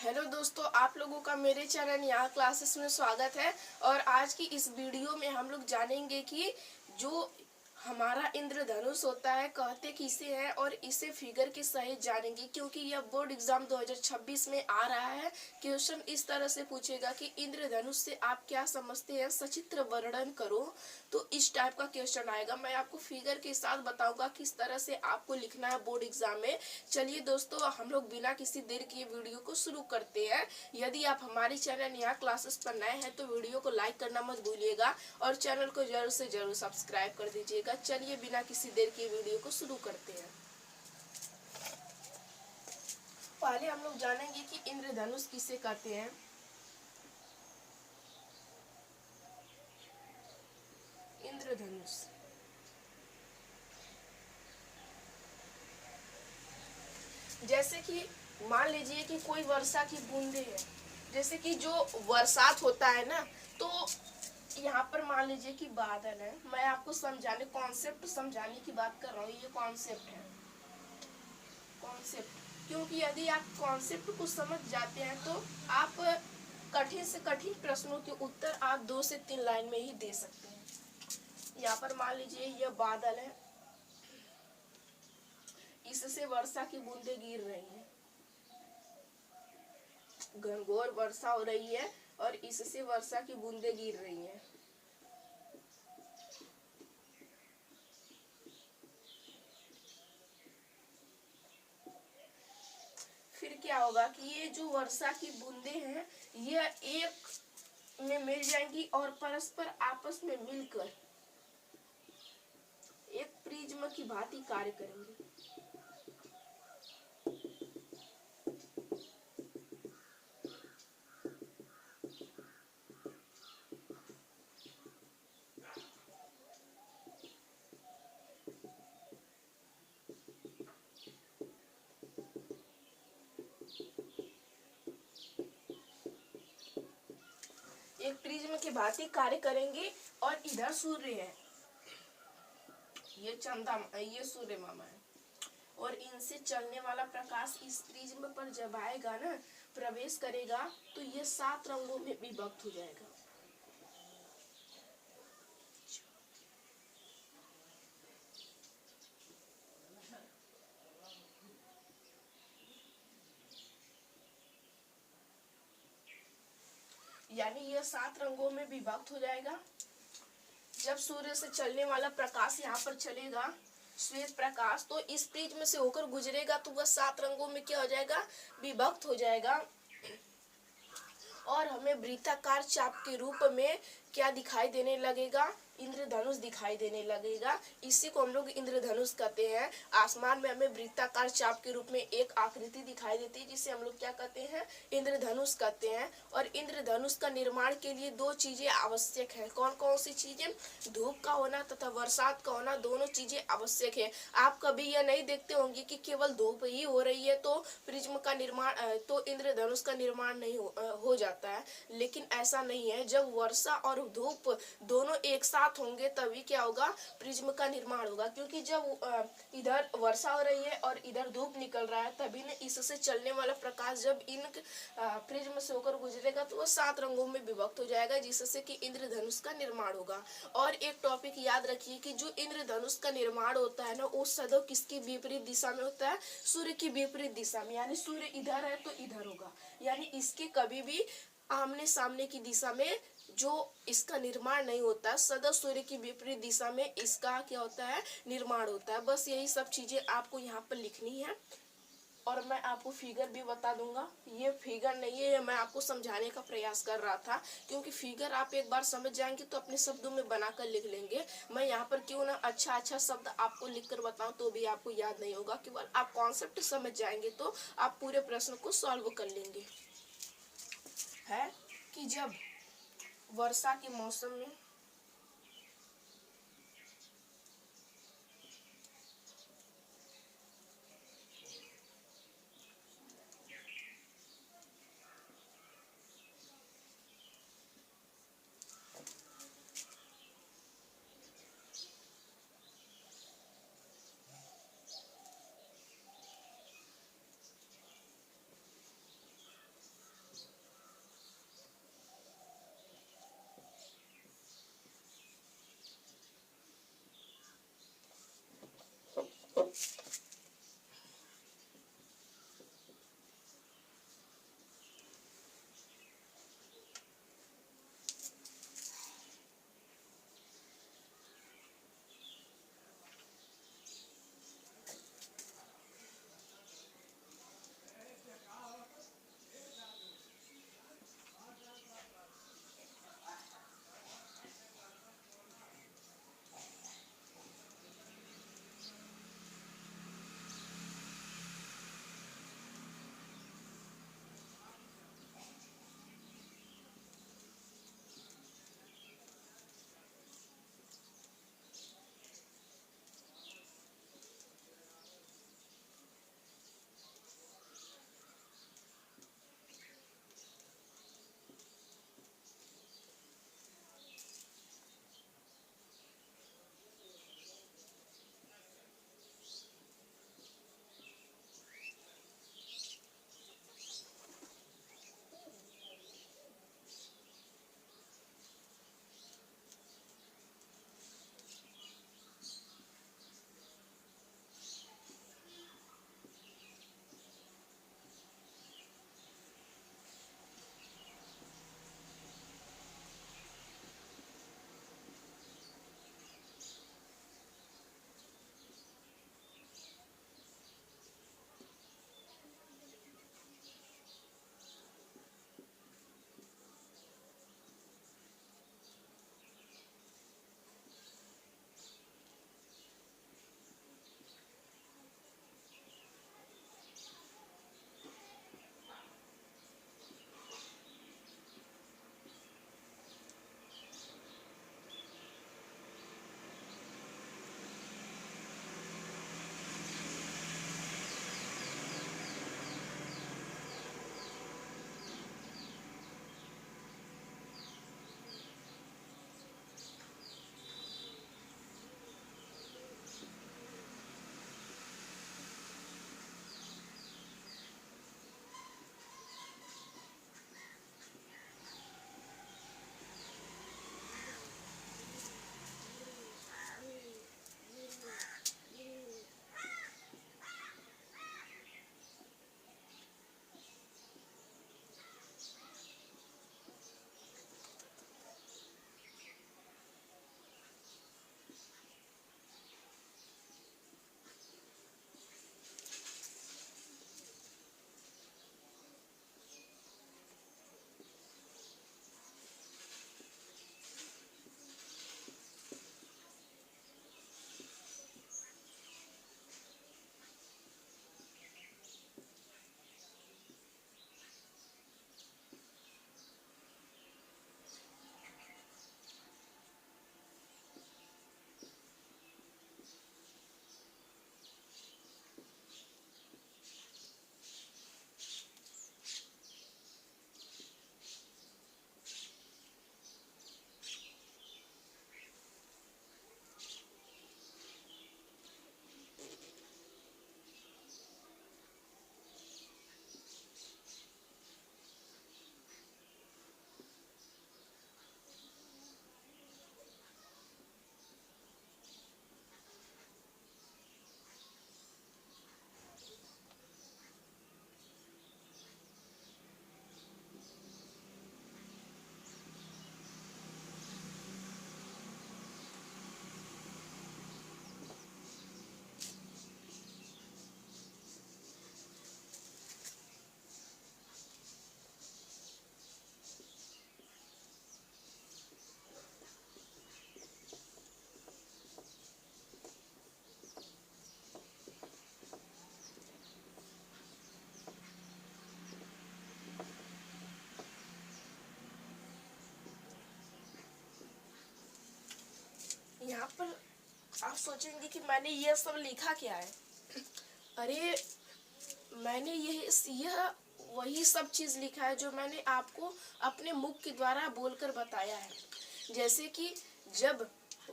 Hello दोस्तों, आप लोगों का मेरे चैनल यहाँ क्लासेस में स्वागत है। और आज की इस वीडियो में हम लोग जानेंगे कि जो हमारा इंद्रधनुष होता है कहते किसे हैं और इसे फिगर के सहित जानेंगे, क्योंकि यह बोर्ड एग्जाम 2026 में आ रहा है। क्वेश्चन इस तरह से पूछेगा कि इंद्रधनुष से आप क्या समझते हैं, सचित्र वर्णन करो। तो इस टाइप का क्वेश्चन आएगा। मैं आपको फिगर के साथ बताऊंगा किस तरह से आपको लिखना है बोर्ड एग्जाम में। चलिए दोस्तों, हम लोग बिना किसी देर के वीडियो को शुरू करते हैं। यदि आप हमारे चैनल यहाँ क्लासेस पर नए हैं तो वीडियो को लाइक करना मत भूलिएगा और चैनल को जरूर से जरूर सब्सक्राइब कर दीजिएगा। चलिए बिना किसी देर के वीडियो को शुरू करते हैं। पहले हम लोग जानेंगे कि इंद्रधनुष किसे कहते हैं। इंद्रधनुष जैसे कि मान लीजिए कि कोई वर्षा की बूंदे है, जैसे कि जो बरसात होता है ना, तो यहाँ पर मान लीजिए कि बादल है। मैं आपको समझाने कॉन्सेप्ट समझाने की बात कर रहा हूँ। ये कॉन्सेप्ट है, कॉन्सेप्ट। क्योंकि यदि आप कॉन्सेप्ट को समझ जाते हैं तो आप कठिन से कठिन प्रश्नों के उत्तर आप 2 से 3 लाइन में ही दे सकते हैं। यहाँ पर मान लीजिए यह बादल है, इससे वर्षा की बूंदें गिर रही हैं, घनघोर वर्षा हो रही है और इससे वर्षा की बूंदें गिर रही हैं। फिर क्या होगा कि ये जो वर्षा की बूंदें हैं ये एक में मिल जाएंगी और परस्पर आपस में मिलकर एक प्रिज्म की भांति कार्य करेंगे। एक प्रिज्म की भांति कार्य करेंगे और इधर सूर्य है, ये चंदा, ये सूर्य मामा है। और इनसे चलने वाला प्रकाश इस प्रिज्म पर जब आएगा ना, प्रवेश करेगा, तो ये 7 रंगों में विभक्त हो जाएगा। यानी यह 7 रंगों में विभक्त हो जाएगा। जब सूर्य से चलने वाला प्रकाश यहाँ पर चलेगा, श्वेत प्रकाश, तो इस प्रिज्म से होकर गुजरेगा तो वह 7 रंगों में क्या हो जाएगा, विभक्त हो जाएगा। और हमें वृत्ताकार चाप के रूप में क्या दिखाई देने लगेगा, इंद्रधनुष दिखाई देने लगेगा। इसी को हम लोग इंद्रधनुष कहते हैं। आसमान में हमें वृत्ताकार चाप के रूप में एक आकृति दिखाई देती है जिसे हम लोग क्या कहते हैं, इंद्रधनुष कहते हैं। और इंद्रधनुष का निर्माण के लिए 2 चीजें आवश्यक है। कौन कौन सी चीजें, धूप का होना तथा बरसात का होना, दोनों चीजें आवश्यक है। आप कभी यह नहीं देखते होंगे कि केवल धूप ही हो रही है तो प्रिज्म का निर्माण, तो इंद्रधनुष का निर्माण नहीं हो जाता है। लेकिन ऐसा नहीं है। जब वर्षा और धूप दोनों एक साथ होंगे तभी क्या होगा, प्रिज्म का निर्माण होगा। क्योंकि जब इधर वर्षा हो रही है और इधर धूप निकल रहा है, तभी न इससे चलने वाला प्रकाश जब इन प्रिज्म से होकर गुजरेगा तो वह 7 रंगों में विभक्त हो जाएगा, जिससे कि इंद्रधनुष का निर्माण होगा। और एक टॉपिक याद रखिए कि जो इंद्रधनुष का निर्माण होता है ना, वो सदैव किसकी विपरीत दिशा में होता है, सूर्य की विपरीत दिशा में। यानी सूर्य इधर है तो इधर होगा, यानी इसके कभी भी आमने सामने की दिशा में जो इसका निर्माण नहीं होता। सदैव सूर्य की विपरीत दिशा में इसका क्या होता है, निर्माण होता है। बस यही सब चीजें आपको यहाँ पर लिखनी है। और मैं आपको फिगर भी बता दूंगा। ये फिगर नहीं है, मैं आपको समझाने का प्रयास कर रहा था, क्योंकि फिगर आप एक बार समझ जाएंगे तो अपने शब्दों में बनाकर लिख लेंगे। मैं यहाँ पर क्यों ना अच्छा अच्छा शब्द आपको लिखकर बताऊं तो भी आपको याद नहीं होगा। केवल आप कॉन्सेप्ट समझ जाएंगे तो आप पूरे प्रश्न को सॉल्व कर लेंगे। है कि जब वर्षा के मौसम में पर आप सोचेंगे कि मैंने ये सब लिखा क्या है। अरे मैंने यह वही सब चीज लिखा है जो मैंने आपको अपने मुख के द्वारा बोलकर बताया है। जैसे कि जब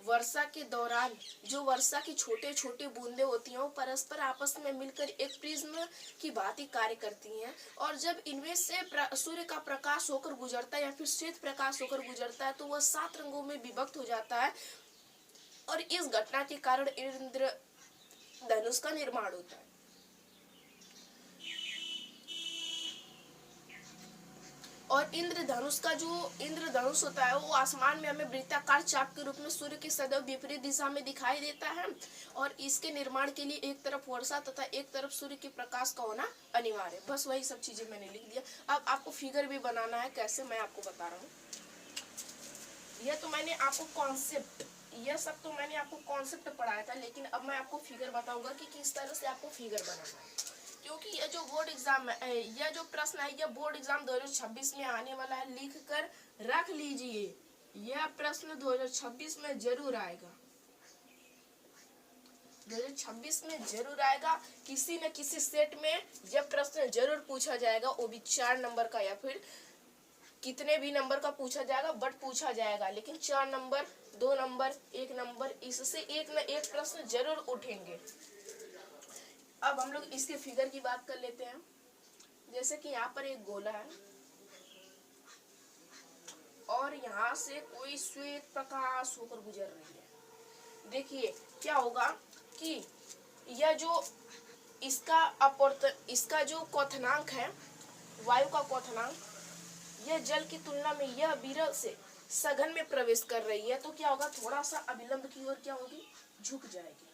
वर्षा के दौरान जो वर्षा की छोटे छोटे बूंदे होती हैं वो परस्पर आपस में मिलकर एक प्रिज्म की भांति कार्य करती हैं, और जब इनमें से सूर्य का प्रकाश होकर गुजरता है या फिर श्वेत प्रकाश होकर गुजरता है तो वह 7 रंगों में विभक्त हो जाता है, और इस घटना के कारण इंद्रधनुष का निर्माण होता है। और इंद्रधनुष होता है वो आसमान में हमें वृत्ताकार चाप के रूप में सूर्य की सदैव विपरीत दिशा में दिखाई देता है, और इसके निर्माण के लिए एक तरफ वर्षा तथा एक तरफ सूर्य के प्रकाश का होना अनिवार्य है। बस वही सब चीजें मैंने लिख दिया। अब आपको फिगर भी बनाना है, कैसे मैं आपको बता रहा हूँ। यह तो मैंने आपको कॉन्सेप्ट, यह सब तो मैंने आपको कॉन्सेप्ट पढ़ाया था, लेकिन अब मैं आपको फिगर बताऊंगा कि किस तरह से आपको फिगर बनाना है। क्योंकि यह जो बोर्ड एग्जाम है, यह जो प्रश्न है, यह बोर्ड एग्जाम 2026 में आने वाला है, लिख कर रख लीजिए। यह प्रश्न 2026 में जरूर आएगा, 2026 में जरूर आएगा। किसी न किसी सेट में यह प्रश्न जरूर पूछा जाएगा, वो भी 4 नंबर का या फिर कितने भी नंबर का पूछा जाएगा, बट पूछा जाएगा। लेकिन 4 नंबर, 2 नंबर, 1 नंबर, इससे एक न एक प्रश्न जरूर उठेंगे। अब हम लोग इसके फिगर की बात कर लेते हैं। जैसे कि यहाँ पर एक गोला है और यहाँ से कोई श्वेत प्रकाश होकर गुजर रही है। देखिए क्या होगा कि यह जो इसका जो क्वथनांक है, वायु का क्वथनांक, यह जल की तुलना में यह विरल से सघन में प्रवेश कर रही है, तो क्या होगा, थोड़ा सा अविलंब की ओर क्या होगी, झुक जाएगी।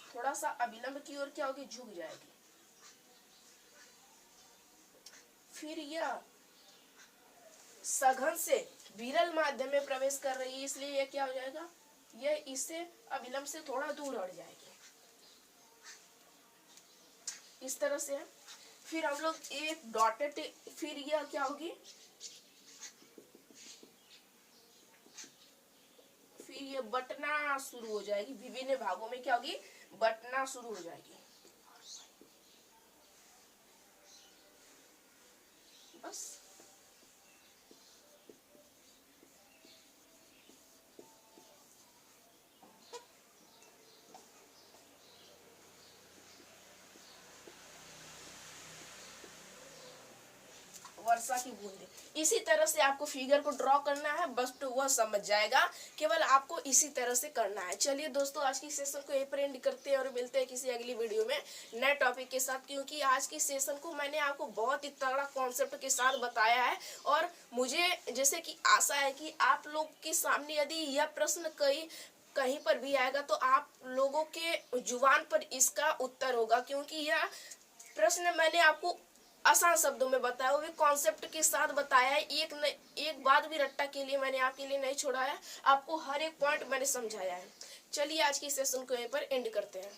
थोड़ा सा अविलंब की ओर क्या होगी, झुक जाएगी। फिर यह सघन से विरल माध्यम में प्रवेश कर रही है, इसलिए यह क्या हो जाएगा, यह इससे अविलंब से थोड़ा दूर हट जाएगी, इस तरह से। फिर हम लोग एक डॉटेड, फिर यह क्या होगी, फिर ये बटना शुरू हो जाएगी, विभिन्न भागों में क्या होगी, बटना शुरू हो जाएगी। बस वर्षा की बूंदें, इसी तरह से आपको फिगर को ड्रॉ करना है, बस तो वह समझ जाएगा, केवल आपको इसी तरह से करना है। चलिए दोस्तों, आज की सेशन को यहीं पर एंड करते हैं और मिलते हैं किसी अगली वीडियो में नए टॉपिक के साथ। क्योंकि आज की सेशन को मैंने आपको बहुत ही तगड़ा कॉन्सेप्ट के साथ बताया है, और मुझे जैसे कि आशा है कि आप लोग के सामने यदि यह प्रश्न कहीं पर भी आएगा तो आप लोगों के जुबान पर इसका उत्तर होगा, क्योंकि यह प्रश्न मैंने आपको आसान शब्दों में बताया, वो भी कॉन्सेप्ट के साथ बताया है। एक बात भी रट्टा के लिए मैंने आपके लिए नहीं छोड़ा है, आपको हर एक पॉइंट मैंने समझाया है। चलिए आज की सेशन को यहीं पर एंड करते हैं।